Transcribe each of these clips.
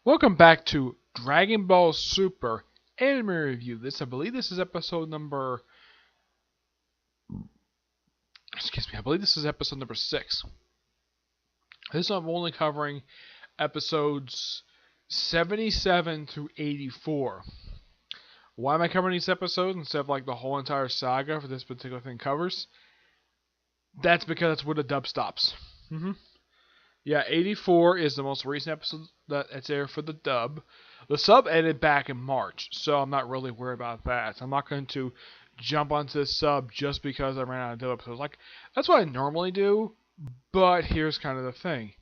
Welcome back to Dragon Ball Super Anime Review. I believe this is episode number. Excuse me. I believe this is episode number 6. This one I'm only covering episodes 77 through 84. Why am I covering these episodes instead of like the whole entire saga for this particular thing covers? That's because that's where the dub stops. Yeah, 84 is the most recent episode that's aired for the dub. The sub ended back in March, so I'm not really worried about that. I'm not going to jump onto the sub just because I ran out of dub episodes. Like, that's what I normally do, but here's kind of the thing.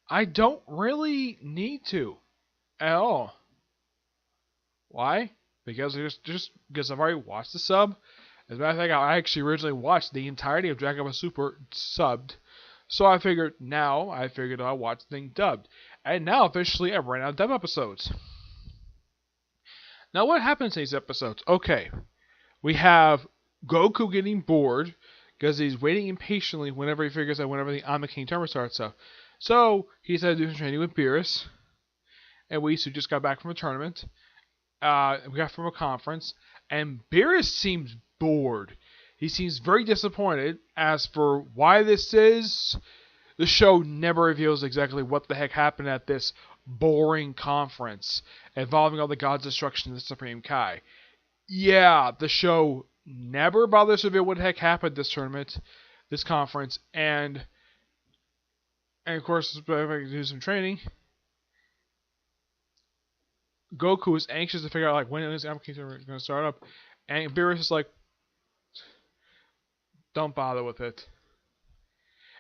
I don't really need to at all. Why? Because just because I've already watched the sub. As a matter of fact, I actually originally watched the entirety of Dragon Ball Super subbed. So I figured I'll watch the thing dubbed. And now officially I've ran out of dub episodes. Now what happens in these episodes? Okay. We have Goku getting bored because he's waiting impatiently whenever he figures out whenever the Ame King tournament starts up. So he decided to do some training with Beerus and Whis, who just got back from a tournament. We got from a conference, and Beerus seems bored. He seems very disappointed. As for why this is, the show never reveals exactly what the heck happened at this boring conference involving all the gods' destruction of the Supreme Kai. Yeah, the show never bothers to reveal what the heck happened at this tournament, this conference, and of course, if I can do some training, Goku is anxious to figure out like when his application is going to start up, and Beerus is like, "Don't bother with it."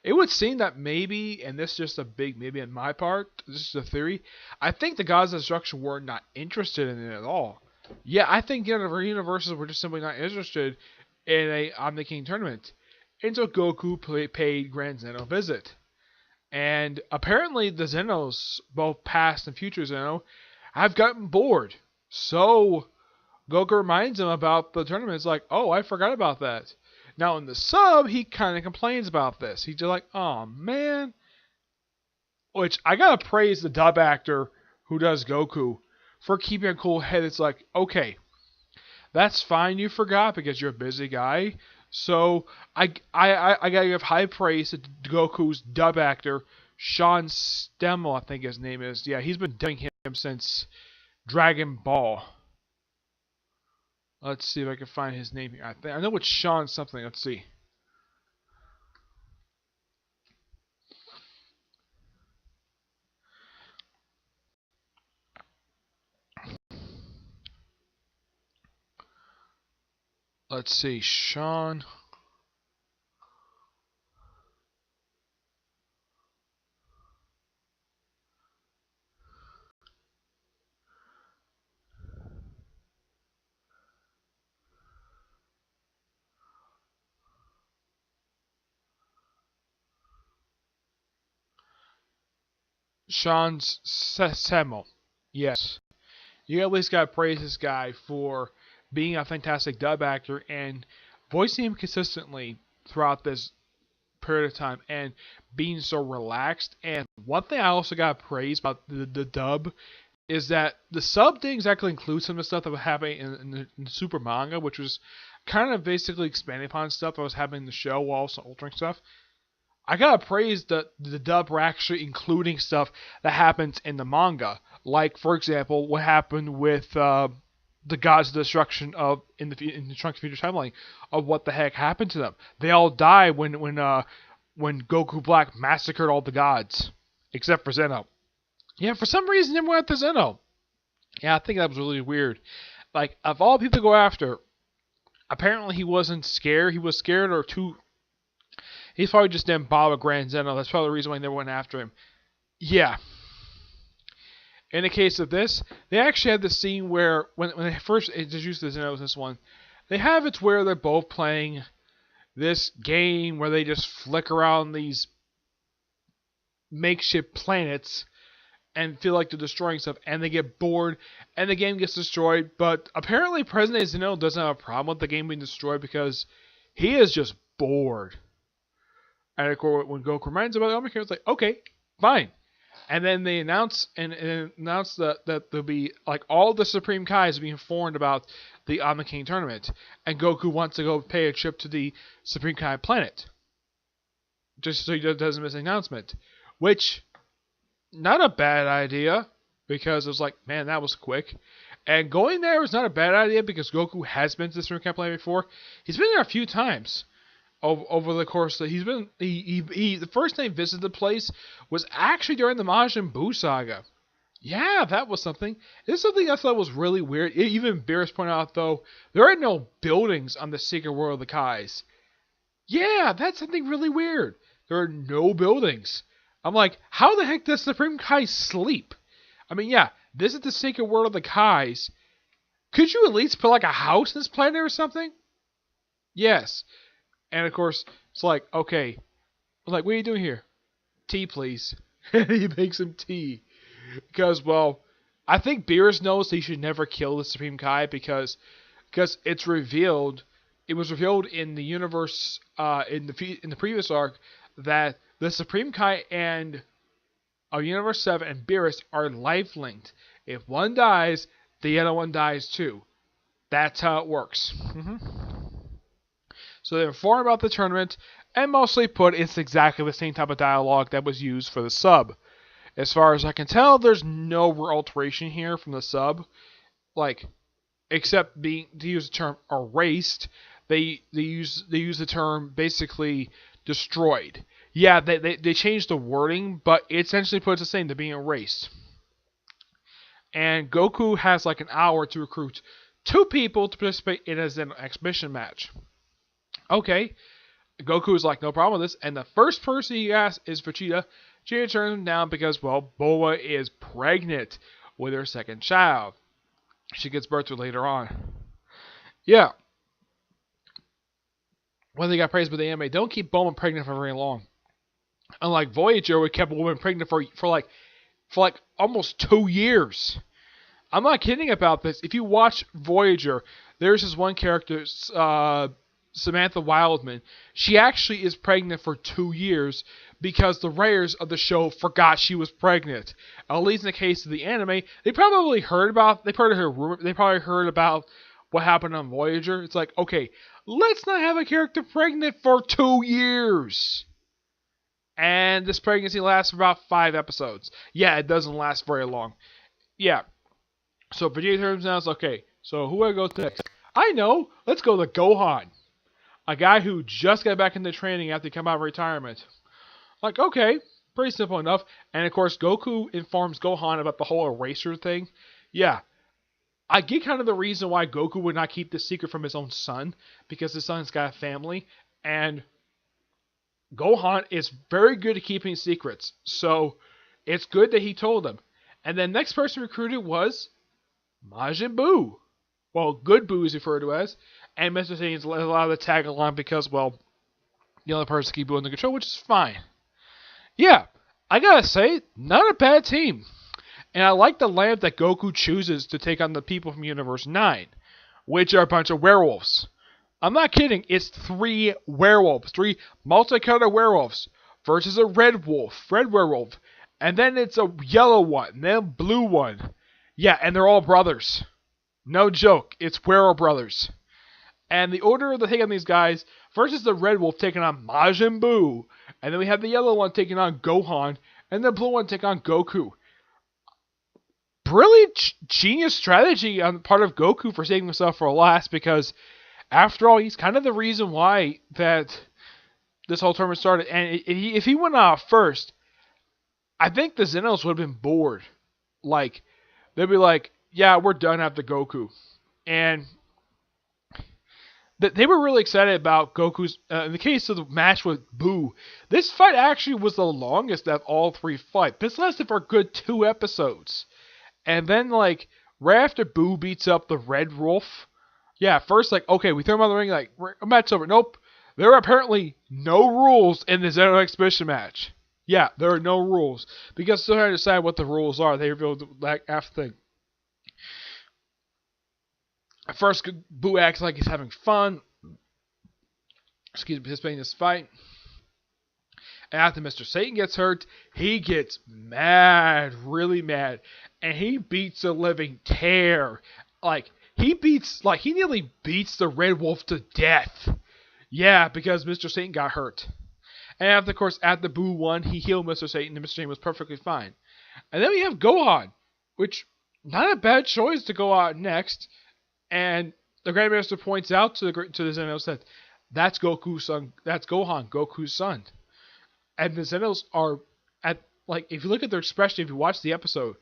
It would seem that maybe, and this is just a big maybe on my part, this is a theory. I think the gods of destruction were not interested in it at all. Yeah, I think universes were just simply not interested in a Omni King tournament. And so Goku paid Grand Zeno a visit. And apparently the Zenos, both past and future Zeno, have gotten bored. So Goku reminds him about the tournament. It's like, oh, I forgot about that. Now in the sub, he kind of complains about this. He's just like, oh man. Which I gotta praise the dub actor who does Goku for keeping a cool head. It's like, okay, that's fine. You forgot because you're a busy guy. So I gotta give high praise to Goku's dub actor, Sean Stemmel, I think his name is. Yeah, he's been dubbing him since Dragon Ball. Let's see if I can find his name here. I know it's Sean something. Let's see. Let's see. Sean. Sean Semmel. Yes. You at least gotta praise this guy for being a fantastic dub actor and voicing him consistently throughout this period of time and being so relaxed. And one thing I also got praise about the dub is that the sub didn't exactly include some of the stuff that was happening in the Super manga, which was kind of basically expanding upon stuff that was happening in the show while also altering stuff. I gotta praise the dub for actually including stuff that happens in the manga, like for example what happened with the gods of destruction of in the Trunks Future timeline of what the heck happened to them. They all died when Goku Black massacred all the gods except for Zeno. Yeah, for some reason they went after Zeno. Yeah, I think that was really weird. Like of all people to go after, apparently he wasn't scared. He was scared or too. He's probably just didn't bother Grand Zeno. That's probably the reason why they never went after him. Yeah. In the case of this, they actually had the scene where when they first introduced the Zenos, this one, they have it where they're both playing this game where they just flick around these makeshift planets and feel like they're destroying stuff, and they get bored, and the game gets destroyed. But apparently, President Zeno doesn't have a problem with the game being destroyed because he is just bored. And of course, when Goku reminds him about the Omicron, it's like, okay, fine. And then they announce that there'll be like all the Supreme Kais being informed about the Ame King tournament, and Goku wants to go pay a trip to the Supreme Kai planet, just so he doesn't miss an announcement. Which, not a bad idea, because it was like, man, that was quick. And going there was not a bad idea because Goku has been to the Supreme Kai planet before. He's been there a few times over the course that he's been. The first time he visited the place was actually during the Majin Buu saga. Yeah, that was something. This is something I thought was really weird. Even Beerus pointed out, though, there are no buildings on the secret world of the Kais. Yeah, that's something really weird. There are no buildings. I'm like, how the heck does Supreme Kai sleep? I mean, yeah, this is the secret world of the Kais. Could you at least put like a house in this planet or something? Yes. And of course, it's like, okay. I'm like, what are you doing here? Tea, please. He makes him tea. Because, well, I think Beerus knows he should never kill the Supreme Kai because it's revealed. It was revealed in the universe, in the previous arc, that the Supreme Kai and Universe 7 and Beerus are life linked. If one dies, the other one dies too. That's how it works. So they're informed about the tournament, and mostly put, it's exactly the same type of dialogue that was used for the sub. As far as I can tell, there's no alteration here from the sub, like, except to use the term erased. They use the term basically destroyed. Yeah, they changed the wording, but it essentially puts the same to being erased. And Goku has like an hour to recruit 2 people to participate in as an exhibition match. Okay, Goku is like, no problem with this, and the first person he asks is Vegeta. Vegeta turns him down because, well, Boa is pregnant with her second child. She gets birth to later on. Yeah. When they got praised by the anime, don't keep Bulma pregnant for very long. Unlike Voyager, we kept a woman pregnant for like almost 2 years. I'm not kidding about this. If you watch Voyager, there's this one character, Samantha Wildman. She actually is pregnant for 2 years because the writers of the show forgot she was pregnant. At least in the case of the anime, they probably heard about what happened on Voyager. It's like, okay, let's not have a character pregnant for 2 years. And this pregnancy lasts for about 5 episodes. Yeah, it doesn't last very long. Yeah. So Vegeta turns out, okay, so who do I go next? I know, let's go to Gohan. A guy who just got back into training after he came out of retirement. Like, okay, pretty simple enough. And of course, Goku informs Gohan about the whole eraser thing. Yeah. I get kind of the reason why Goku would not keep this secret from his own son, because his son's got a family, and Gohan is very good at keeping secrets, so it's good that he told him. And then next person recruited was Majin Buu. Well, Good Buu is referred to as, and Mr. Saiyans allowed to tag along because, well, the other person keep doing the control, which is fine. Yeah, I gotta say, not a bad team. And I like the lamp that Goku chooses to take on the people from Universe 9, which are a bunch of werewolves. I'm not kidding, it's 3 werewolves, 3 multicolored werewolves, versus a red werewolf, and then it's a yellow one, and then a blue one. Yeah, and they're all brothers. No joke, it's werewolf brothers. And the order of the take on these guys, first is the red wolf taking on Majin Buu, and then we have the yellow one taking on Gohan, and the blue one taking on Goku. Brilliant, genius strategy on the part of Goku for saving himself for last, because after all, he's kind of the reason why that this whole tournament started. And if he went out first, I think the Xenos would have been bored. Like, they'd be like, yeah, we're done after Goku. And they were really excited about Goku's, in the case of the match with Buu, this fight actually was the longest of all 3 fights. This lasted for a good 2 episodes. And then, like, right after Buu beats up the Red Wolf, yeah, first, like, okay, we throw him out of the ring, like, match over. Nope. There are apparently no rules in the Xeno Exhibition match. Yeah, there are no rules. Because they're trying to decide what the rules are. They revealed that after thing. At first, Buu acts like he's having fun. Participating in this fight. And after Mr. Satan gets hurt, he gets mad, really mad, and he beats the living tear. He nearly beats the Red Wolf to death. Yeah, because Mr. Satan got hurt. And after, of course, at the Boo 1, he healed Mr. Satan, and Mr. Satan was perfectly fine. And then we have Gohan, which, not a bad choice to go out next. And the Grandmaster points out to the Xenos that that's Goku's son. That's Gohan, Goku's son. And the Xenos are if you look at their expression, if you watch the episode,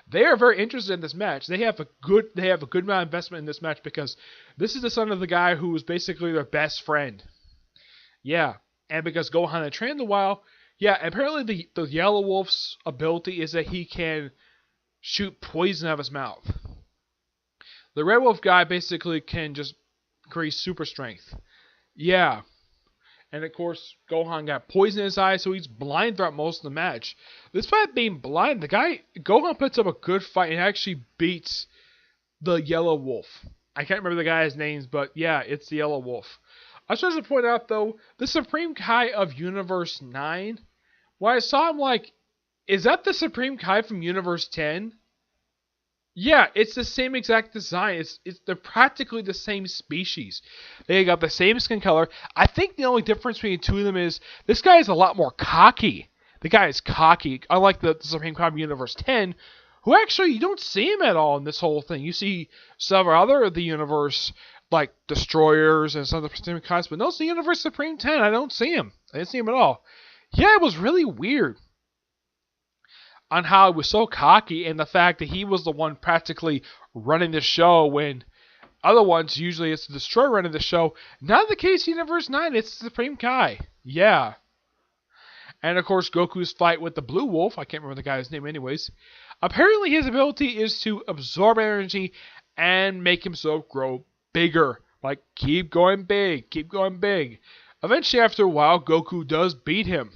they are very interested in this match. They have a good amount of investment in this match because this is the son of the guy who was basically their best friend. Yeah, and because Gohan had trained a while, yeah, apparently the Yellow Wolf's ability is that he can shoot poison out of his mouth. The Red Wolf guy basically can just create super strength. Yeah. And of course, Gohan got poison in his eye, so he's blind throughout most of the match. Despite being blind, Gohan puts up a good fight and actually beats the Yellow Wolf. I can't remember the guy's names, but yeah, it's the Yellow Wolf. I was supposed to point out, though, the Supreme Kai of Universe 9, when I saw him, is that the Supreme Kai from Universe 10? Yeah, it's the same exact design. They're practically the same species. They got the same skin color. I think the only difference between the two of them is this guy is a lot more cocky. The guy is cocky, unlike the Supreme Kai of Universe 10, who actually you don't see him at all in this whole thing. You see several other of the universe, like Destroyers and some of the Supreme Kais, but no, it's the Universe Supreme 10. I don't see him. I didn't see him at all. Yeah, it was really weird on how he was so cocky and the fact that he was the one practically running the show when other ones, usually it's the Destroyer running the show. Not the case Universe 9, it's the Supreme Kai. Yeah. And of course, Goku's fight with the Blue Wolf, I can't remember the guy's name anyways. Apparently his ability is to absorb energy and make himself grow bigger. Keep going big, keep going big. Eventually, after a while, Goku does beat him.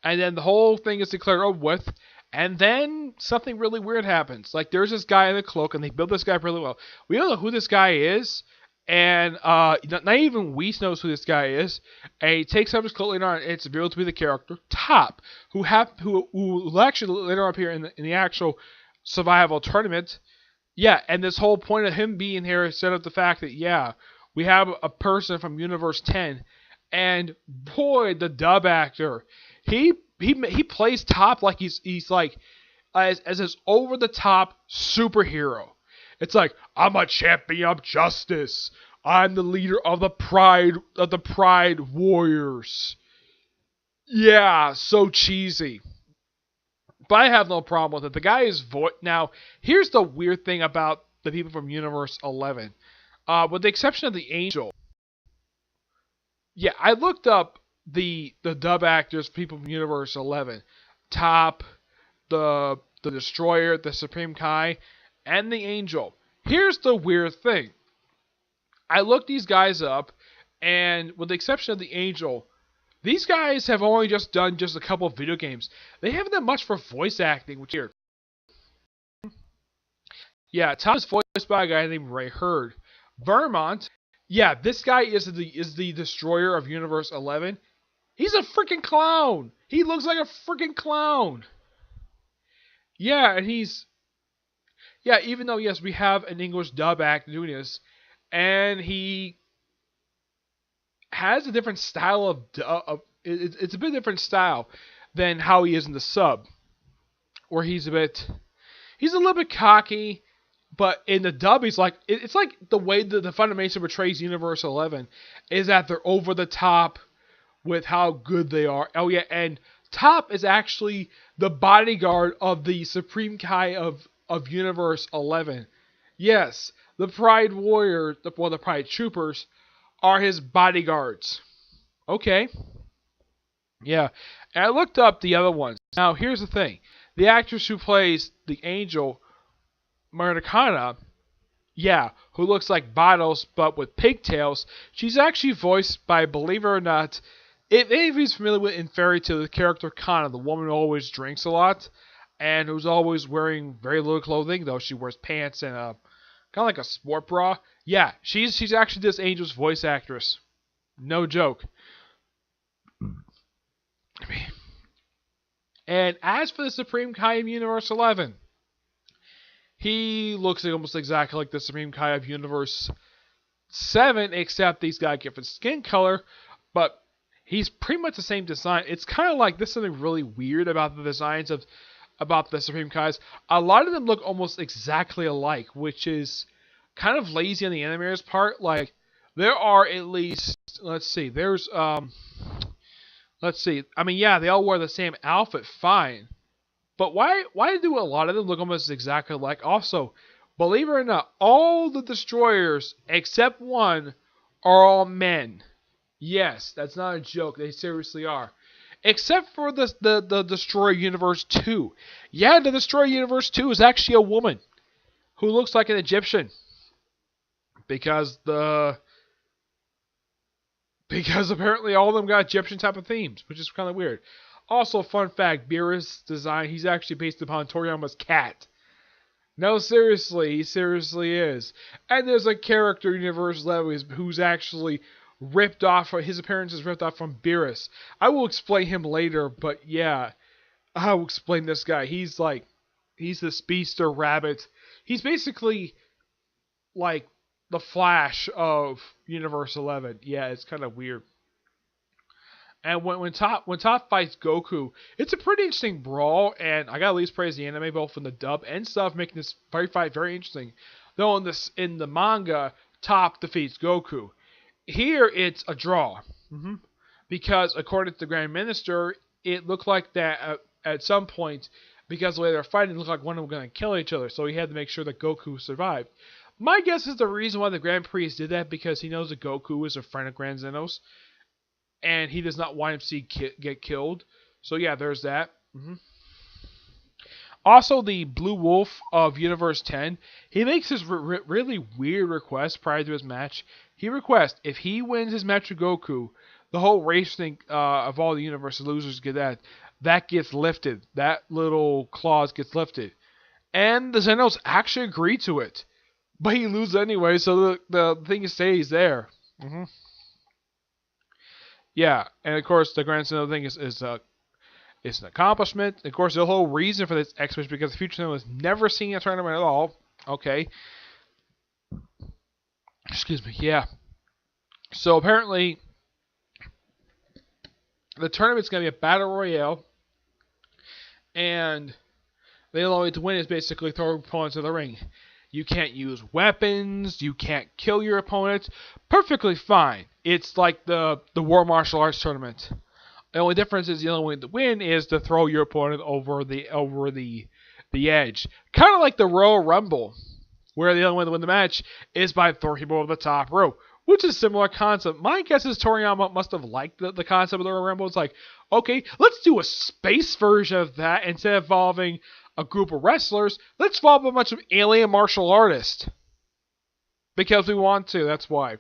And then the whole thing is declared over with. And then something really weird happens. There's this guy in the cloak, and they build this guy really well. We don't know who this guy is. And not even Whis knows who this guy is. And he takes off his cloak later on, and it's revealed to be the character Top, who will actually later appear in the actual survival tournament. Yeah, and this whole point of him being here is set up the fact that, yeah, we have a person from Universe 10. And boy, the dub actor, he plays Top like he's as this over the top superhero. It's I'm a champion of justice. I'm the leader of the Pride Warriors. Yeah, so cheesy. But I have no problem with it. The guy is now. Here's the weird thing about the people from Universe 11, with the exception of the Angel. Yeah, I looked up the dub actors, people from Universe 11, Top, the Destroyer, the Supreme Kai, and the Angel. Here's the weird thing. I looked these guys up, and with the exception of the Angel, these guys have only done a couple of video games. They haven't done much for voice acting, which is weird. Yeah, Top is voiced by a guy named Ray Hurd. Vermont, yeah, this guy is the Destroyer of Universe 11. He's a freaking clown. He looks like a freaking clown. Yeah, and even though, yes, we have an English dub actor doing this, and he has a different style it's a bit different style than how he is in the sub, where he's a little bit cocky, but in the dub he's it's like the way that the Funimation portrays Universe 11 is that they're over the top with how good they are. Oh yeah, and Top is actually the bodyguard of the Supreme Kai of Universe 11. Yes, the Pride Warriors, the Pride Troopers, are his bodyguards. Okay. Yeah, and I looked up the other ones. Now, here's the thing. The actress who plays the Angel, Marikana, yeah, who looks like Bottles but with pigtails, she's actually voiced by, believe it or not, if anybody's familiar with in Fairy Tail, the character Kana, the woman who always drinks a lot, and who's always wearing very little clothing, though she wears pants and kind of like a sport bra. Yeah, she's actually this Angel's voice actress. No joke. And as for the Supreme Kai of Universe 11, he looks almost exactly like the Supreme Kai of Universe 7, except he's got a different skin color, but he's pretty much the same design. It's kind of like, this is something really weird about the designs of about the Supreme Kais. A lot of them look almost exactly alike, which is kind of lazy on the animator's part. Like, there are at least, let's see, I mean, yeah, they all wear the same outfit, fine. But why do a lot of them look almost exactly alike? Also, believe it or not, all the destroyers except one are all men. Yes, that's not a joke. They seriously are. Except for the Destroyer Universe 2. Yeah, the Destroyer Universe 2 is actually a woman who looks like an Egyptian. Because apparently all of them got Egyptian type of themes, which is kind of weird. Also, fun fact, Beerus' design, he's actually based upon Toriyama's cat. No, seriously, he seriously is. And there's a character Universe Level who's actually ripped off, his appearance is ripped off from Beerus. I will explain him later, but yeah, I'll explain this guy. He's the speedster rabbit. He's basically like the Flash of Universe 11. Yeah, it's kind of weird. And when Top fights Goku, it's a pretty interesting brawl, and I gotta at least praise the anime both from the dub and stuff, making this fight very interesting. Though in the manga, Top defeats Goku. Here it's a draw, because according to the Grand Minister, it looked like that at some point, because the way they're fighting, it looked like one of them were going to kill each other, so he had to make sure that Goku survived. My guess is the reason why the Grand Priest did that, because he knows that Goku is a friend of Grand Zenos, and he does not want him to see get killed. So yeah, there's that. Also, the Blue Wolf of Universe 10, he makes this really weird request prior to his match. He requests, if he wins his match with Goku, the whole race thing of all the universe losers get that gets lifted. That little clause gets lifted. And the Zenos actually agree to it. But he loses anyway, so the thing stays there. Yeah, and of course the Grand Zeno thing is it's an accomplishment. Of course, the whole reason for this exhibition is because the Future Zeno was never seen a tournament at all. Okay. Excuse me. Yeah. So apparently, the tournament's going to be a battle royale, and the only way to win is basically throw opponents in the ring. You can't use weapons. You can't kill your opponents. Perfectly fine. It's like the War Martial Arts tournament. The only difference is the only way to win is to throw your opponent over the edge. Kind of like the Royal Rumble, where the only way to win the match is by throwing people over the top rope, which is a similar concept. My guess is Toriyama must have liked the concept of the Royal Rumble. It's like, okay, let's do a space version of that instead of involving a group of wrestlers. Let's involve a bunch of alien martial artists. Because we want to, that's why.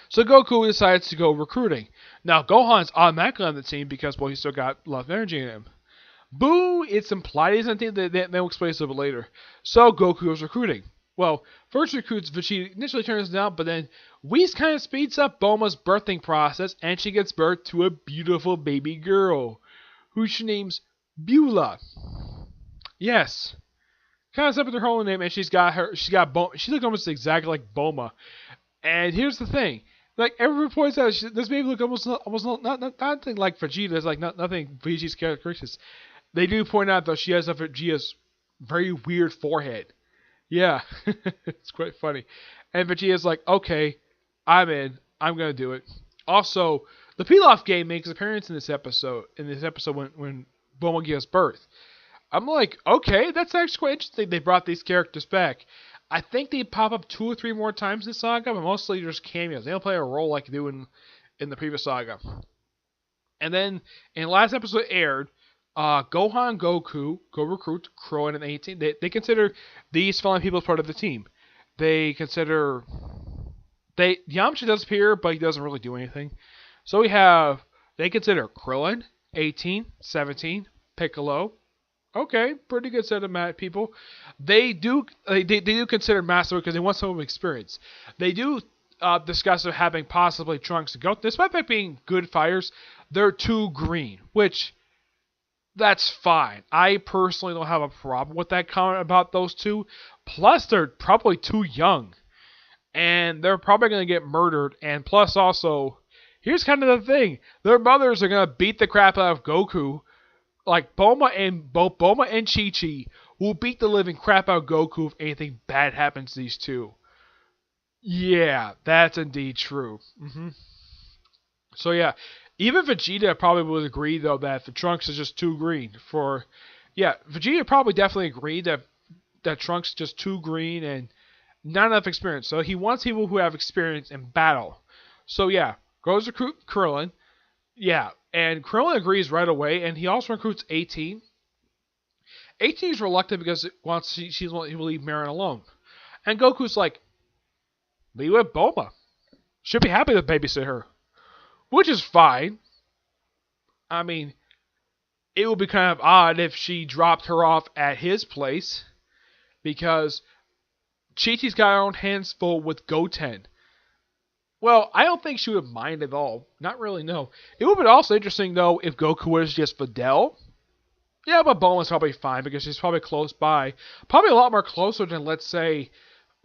So Goku decides to go recruiting. Now Gohan's automatically on the team because, well, he's still got a lot of energy in him. Boo, it's implied he's on the team, they'll explain this a little bit later. So Goku goes recruiting. Well, first recruits Vegeta, initially turns down, but then Whis kind of speeds up Bulma's birthing process, and she gives birth to a beautiful baby girl, who she names Beulah. Yes. Kind of up with her whole name, and she looks almost exactly like Bulma. And here's the thing. Like, everyone points out, this baby look almost nothing like Vegeta. It's like nothing Vegeta's characteristics. They do point out, though, she has Vegeta's very weird forehead. Yeah, it's quite funny. And Vegeta's like, okay, I'm in. I'm going to do it. Also, the Pilaf game makes an appearance in this episode. When Bulma gives birth. I'm like, okay, that's actually quite interesting. They brought these characters back. I think they pop up 2 or 3 more times in Saga, but mostly just cameos. They don't play a role like they do in the previous Saga. And then, in the last episode Aired, Gohan, Goku go recruit Krillin and 18. They consider these following people as part of the team. They consider... Yamcha does appear, but he doesn't really do anything. So they consider Krillin, 18, 17, Piccolo. Okay, pretty good set of people. They do consider Master because they want some experience. They do discuss having possibly Trunks and Goten. Despite being good fighters, they're too green, which that's fine. I personally don't have a problem with that comment about those two. Plus, they're probably too young, and they're probably going to get murdered. And plus, also, here's kind of the thing: their mothers are going to beat the crap out of Goku. Like both Boma and Chi Chi will beat the living crap out of Goku if anything bad happens to these two. Yeah, that's indeed true. So yeah, even Vegeta probably would agree though that the Trunks is just too green for. Yeah, Vegeta probably definitely agreed that Trunks is just too green and not enough experience. So he wants people who have experience in battle. So yeah, goes to recruit Krillin. Yeah, and Krillin agrees right away, and he also recruits 18. 18 is reluctant because it wants he will leave Marin alone, and Goku's like, leave with Bulma. She'll be happy to babysit her, which is fine. I mean, it would be kind of odd if she dropped her off at his place because Chi-Chi's got her own hands full with Goten. Well, I don't think she would mind at all. Not really, no. It would be also interesting, though, if Goku was just Videl. Yeah, but Bulma's probably fine because she's probably close by. Probably a lot more closer than, let's say,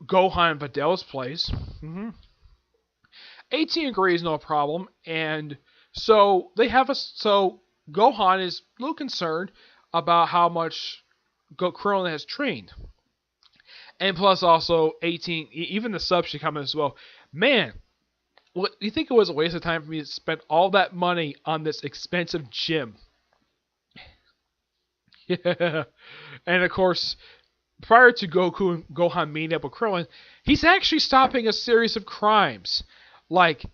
Gohan and Videl's place. 18 agrees, no problem. And so they have a. So Gohan is a little concerned about how much Krillin has trained. And plus, also, 18, even the sub should come in as well. Man, what, you think it was a waste of time for me to spend all that money on this expensive gym? Yeah. And of course, prior to Goku and Gohan meeting up with Krillin, he's actually stopping a series of crimes. Like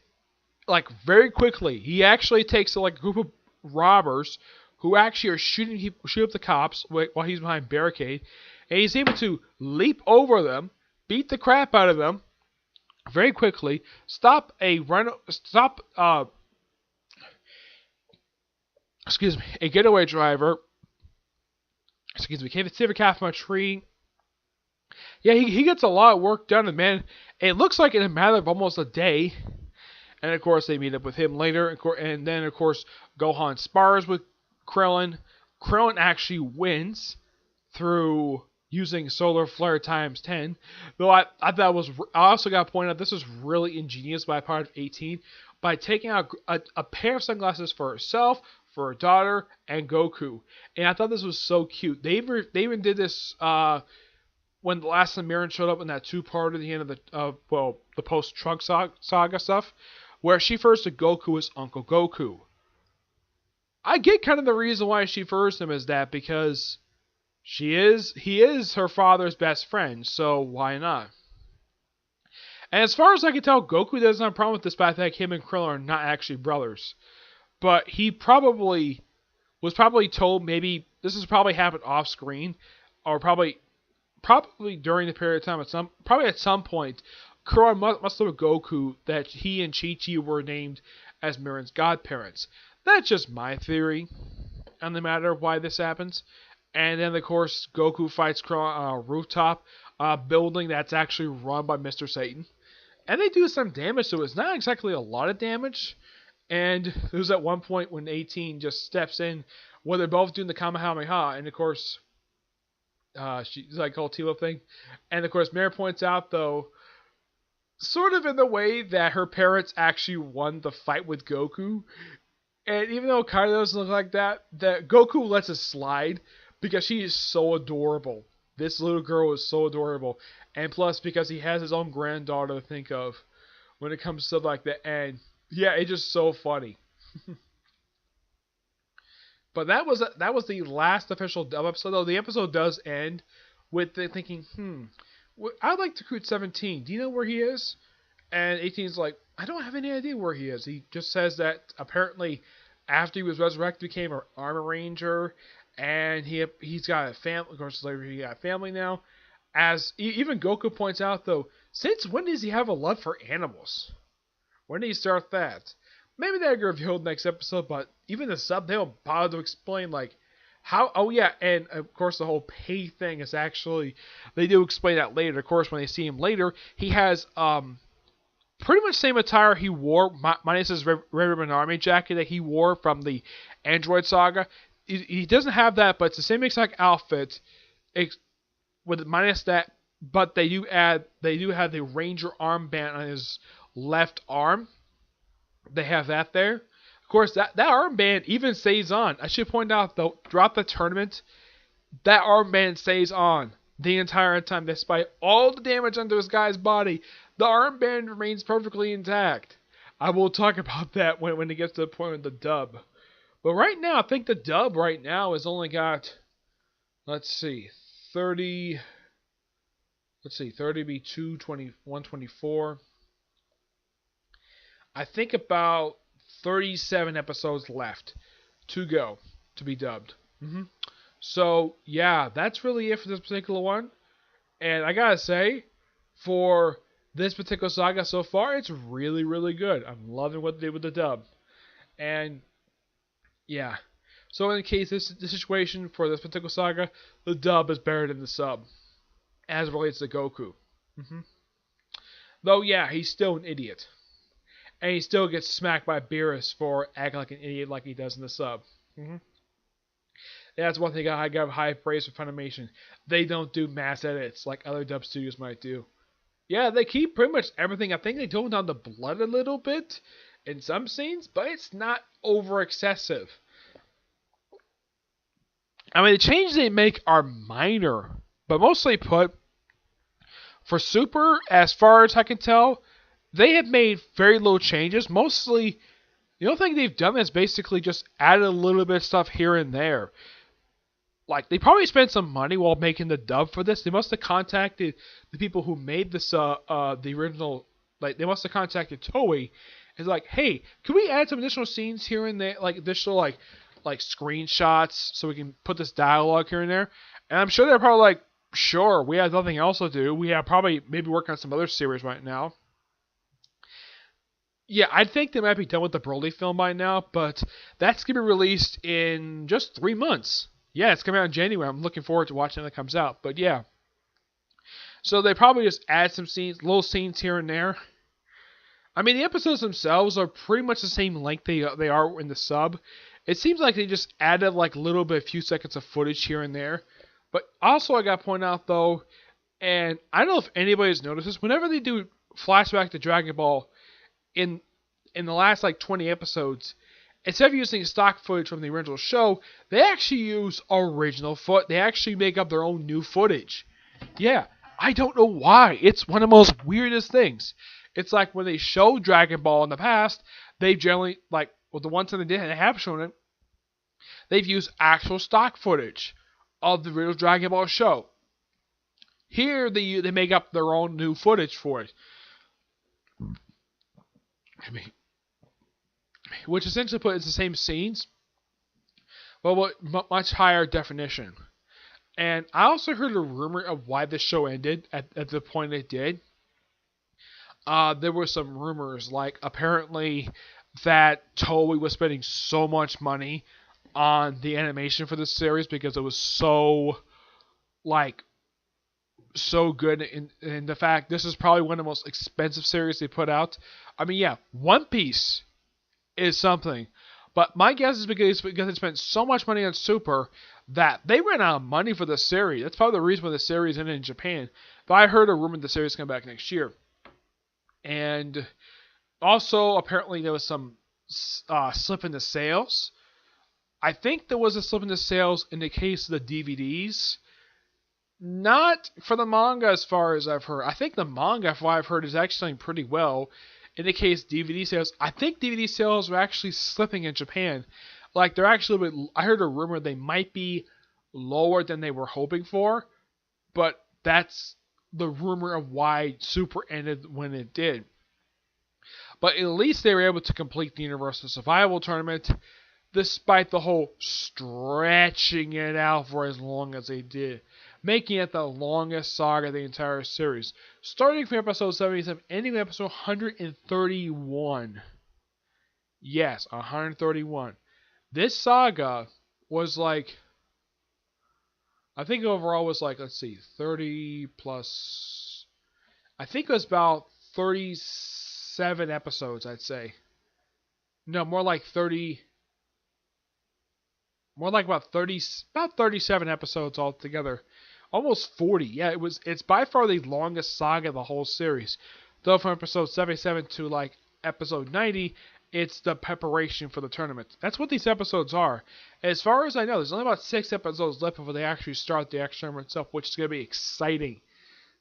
very quickly. He actually takes like a group of robbers who actually are shooting up the cops while he's behind barricade, and he's able to leap over them, beat the crap out of them very quickly, stop a getaway driver. Can't save a cat from a tree. Yeah, he gets a lot of work done, and man, it looks like in a matter of almost a day. And of course, they meet up with him later, and then of course, Gohan spars with Krillin. Krillin actually wins through using Solar Flare times 10. Though I thought was, I also got to point out this was really ingenious by part of 18 by taking out a pair of sunglasses for herself, for her daughter, and Goku. And I thought this was so cute. They even did this when the last time Marin showed up in that two-part at the end of the post-Trunks saga stuff, where she refers to Goku as Uncle Goku. I get kind of the reason why she refers to him as that because he is her father's best friend, so why not? And as far as I can tell, Goku doesn't have a problem with this fact that him and Krillin are not actually brothers. But he was probably told maybe this has probably happened off screen, or probably during the period of time at some point, Krillin must have told Goku that he and Chi-Chi were named as Marin's godparents. That's just my theory on the matter of why this happens. And then, of course, Goku fights Krillin on a rooftop building that's actually run by Mr. Satan. And they do some damage to it. It's not exactly a lot of damage. And there's at one point when 18 just steps in where they're both doing the Kamehameha. And, of course, she's like whole team up thing. And, of course, Mary points out, though, sort of in the way that her parents actually won the fight with Goku. And even though it kind of doesn't look like that Goku lets it slide because she is so adorable. This little girl is so adorable. And plus, because he has his own granddaughter to think of when it comes to stuff like that. And yeah, it's just so funny. But that was the last official dub episode. Though the episode does end with the thinking, I'd like to recruit 17. Do you know where he is? And 18's like, I don't have any idea where he is. He just says that apparently after he was resurrected, he became an armor ranger, and he's got a family. Of course, later he got a family now. As even Goku points out, though, since when does he have a love for animals? When did he start that? Maybe that'll get revealed next episode, but even the sub, they don't bother to explain, like, how. Oh, yeah, and of course, the whole pay thing is actually, they do explain that later. Of course, when they see him later, he has, pretty much same attire he wore, minus his Red Ribbon Army jacket that he wore from the Android Saga. He doesn't have that, but it's the same exact outfit, with minus that. But they do have the Ranger armband on his left arm. They have that there. Of course, that armband even stays on. I should point out though, throughout the tournament, that armband stays on the entire time, despite all the damage under this guy's body. The armband remains perfectly intact. I will talk about that when it gets to the point of the dub. But right now, I think the dub right now has only got, let's see, 30. Let's see, 30 be 124. I think about 37 episodes left to go to be dubbed. So, yeah, that's really it for this particular one. And I gotta say, for this particular saga so far, it's really, really good. I'm loving what they did with the dub. And, yeah. So, in case this situation for this particular saga, the dub is better than the sub, as it relates to Goku. Though, yeah, he's still an idiot. And he still gets smacked by Beerus for acting like an idiot like he does in the sub. That's one thing I got high praise for Funimation. They don't do mass edits like other dub studios might do. Yeah, they keep pretty much everything. I think they tone down the blood a little bit in some scenes, but it's not over excessive. I mean, the changes they make are minor, but mostly put, for Super, as far as I can tell, they have made very little changes. Mostly, the only thing they've done is basically just added a little bit of stuff here and there. Like, they probably spent some money while making the dub for this. They must have contacted the people who made this, the original. Like, they must have contacted Toei. It's like, hey, can we add some additional scenes here and there, like additional like screenshots, so we can put this dialogue here and there? And I'm sure they're probably like, sure, we have nothing else to do. We have probably maybe working on some other series right now. Yeah, I think they might be done with the Broly film by now, but that's going to be released in just 3 months. Yeah, it's coming out in January. I'm looking forward to watching it when it comes out. But yeah. So they probably just add some scenes, little scenes here and there. I mean, the episodes themselves are pretty much the same length they are in the sub. It seems like they just added like a little bit, a few seconds of footage here and there. But also I got to point out though, and I don't know if anybody's noticed this, whenever they do flashback to Dragon Ball in the last like 20 episodes, instead of using stock footage from the original show, they actually use original footage. They actually make up their own new footage. Yeah, I don't know why. It's one of the most weirdest things. It's like when they show Dragon Ball in the past, they've generally, like, well, the ones that they did and have shown it, they've used actual stock footage of the original Dragon Ball show. Here, they make up their own new footage for it. Which essentially puts the same scenes, but with much higher definition. And I also heard a rumor of why the show ended at the point it did. There were some rumors, like apparently that Toei was spending so much money on the animation for this series because it was so good, in the fact this is probably one of the most expensive series they put out. I mean, yeah, One Piece is something, but my guess is because they spent so much money on Super that they ran out of money for the series. That's probably the reason why the series ended in Japan. But I heard a rumor the series come back next year. And also, apparently, there was some slip in the sales. I think there was a slip in the sales in the case of the DVDs. Not for the manga, as far as I've heard. I think the manga, from what I've heard, is actually doing pretty well. In the case of DVD sales, I think DVD sales are actually slipping in Japan. Like, they're actually, I heard a rumor they might be lower than they were hoping for. But that's the rumor of why Super ended when it did. But at least they were able to complete the Universal Survival Tournament, despite the whole stretching it out for as long as they did, making it the longest saga of the entire series, starting from episode 77, ending with episode 131. Yes, 131. This saga was like, I think overall was like, let's see, 30 plus, I think it was about 30, 37 episodes, I'd say. No, more like 30. More like about 37 episodes altogether. Almost 40. Yeah, it's by far the longest saga of the whole series. Though from episode 77 to like episode 90, it's the preparation for the tournament. That's what these episodes are. As far as I know, there's only about 6 episodes left before they actually start the actual tournament itself, which is going to be exciting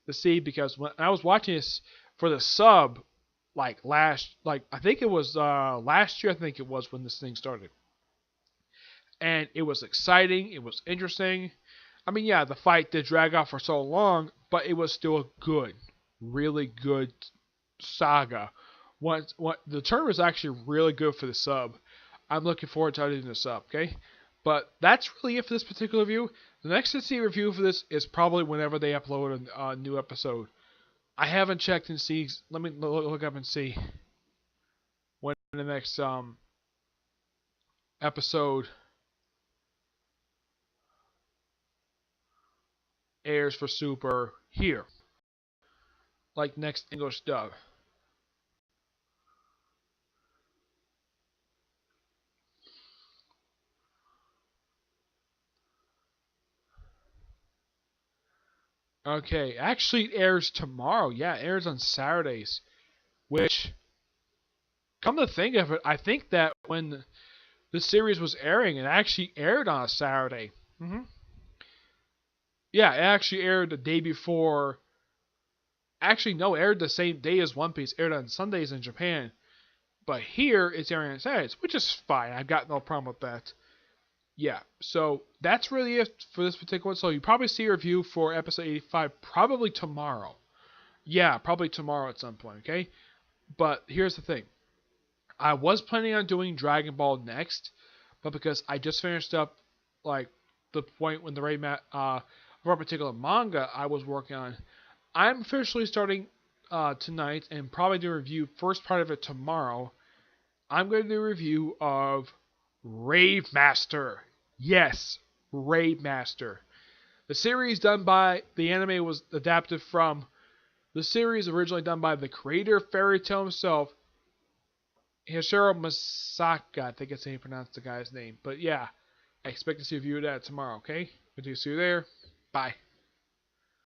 to see because when I was watching this for the sub, I think it was last year, I think it was when this thing started. And it was exciting, it was interesting. I mean, yeah, the fight did drag out for so long, but it was still a good, really good saga. What the tournament was actually really good for the sub. I'm looking forward to editing this up, okay? But that's really it for this particular review. The next to see review for this is probably whenever they upload a new episode. I haven't checked and see. Let me look up and see when the next episode airs for Super here, like next English dub. Okay, actually it airs tomorrow. Yeah, it airs on Saturdays. Which, come to think of it, I think that when the series was airing, it actually aired on a Saturday. Yeah, it actually aired the day before. Actually, no, it aired the same day as One Piece. Aired on Sundays in Japan. But here, it's airing on Saturdays, which is fine. I've got no problem with that. Yeah, so that's really it for this particular one. So you probably see a review for episode 85 probably tomorrow. Yeah, probably tomorrow at some point, okay? But here's the thing. I was planning on doing Dragon Ball next, but because I just finished up like the point when the for a particular manga I was working on, I'm officially starting tonight and probably do a review first part of it tomorrow. I'm going to do a review of Rave Master. Yes, Rave Master. The series done by the anime was adapted from the series originally done by the creator of Fairy Tail himself, Hishiro Masaka. I think that's how you pronounce the guy's name. But yeah, I expect to see a review of that tomorrow, okay? Good to see you there. Bye.